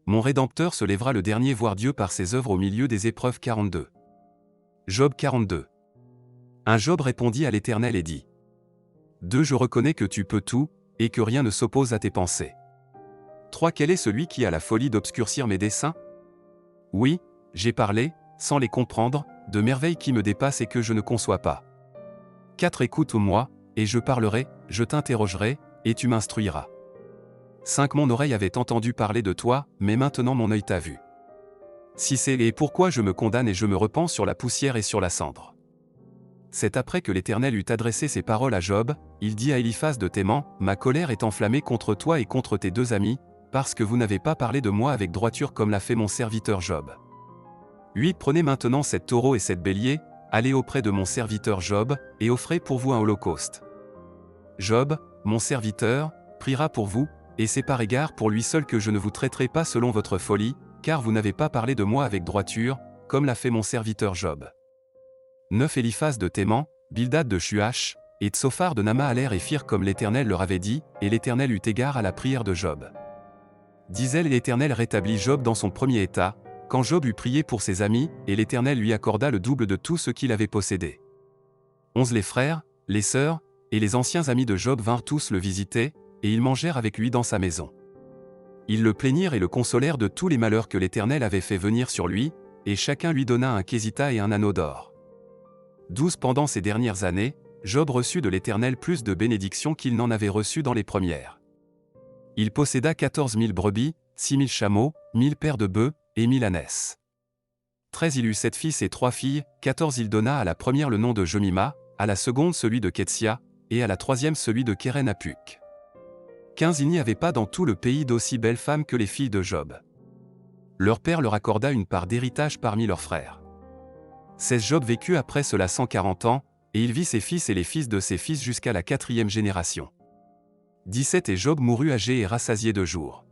Mon Rédempteur se lèvera le dernier voir Dieu par ses œuvres au milieu des épreuves 42. Job 42. Un Job répondit à l'Éternel et dit. 2. Je reconnais que tu peux tout, et que rien ne s'oppose à tes pensées. 3. Quel est celui qui a la folie d'obscurcir mes desseins? Oui, j'ai parlé, sans les comprendre, de merveilles qui me dépassent et que je ne conçois pas. 4. Écoute-moi, et je parlerai, je t'interrogerai, et tu m'instruiras. 5. Mon oreille avait entendu parler de toi, mais maintenant mon œil t'a vu. 6. Et pourquoi je me condamne et je me repens sur la poussière et sur la cendre. C'est après que l'Éternel eut adressé ces paroles à Job, il dit à Éliphaz de Théman, ma colère est enflammée contre toi et contre tes 2 amis, parce que vous n'avez pas parlé de moi avec droiture comme l'a fait mon serviteur Job. 8. Prenez maintenant 7 taureaux et 7 béliers, allez auprès de mon serviteur Job, et offrez pour vous un holocauste. Job, mon serviteur, priera pour vous, et c'est par égard pour lui seul que je ne vous traiterai pas selon votre folie, car vous n'avez pas parlé de moi avec droiture, comme l'a fait mon serviteur Job. 9. Éliphaz de Théman, Bildad de Shuach, et Tsophar de Nama allèrent et firent comme l'Éternel leur avait dit, et l'Éternel eut égard à la prière de Job. 10. L'Éternel rétablit Job dans son premier état, quand Job eut prié pour ses amis, et l'Éternel lui accorda le double de tout ce qu'il avait possédé. 11. Les frères, les sœurs, et les anciens amis de Job vinrent tous le visiter, et ils mangèrent avec lui dans sa maison. Ils le plaignirent et le consolèrent de tous les malheurs que l'Éternel avait fait venir sur lui, et chacun lui donna un késita et un anneau d'or. 12. Pendant ces dernières années, Job reçut de l'Éternel plus de bénédictions qu'il n'en avait reçu dans les premières. Il posséda 14 000 brebis, 6 000 chameaux, 1000 paires de bœufs, et 1000 ânesses. 13. Il eut 7 fils et 3 filles, 14. Il donna à la première le nom de Jemima, à la seconde celui de Ketsia, et à la troisième celui de Kéren-Apuk. 15. Il n'y avait pas dans tout le pays d'aussi belles femmes que les filles de Job. Leur père leur accorda une part d'héritage parmi leurs frères. 16. Job vécut après cela 140 ans, et il vit ses fils et les fils de ses fils jusqu'à la 4e génération. 17. Et Job mourut âgé et rassasié de jours.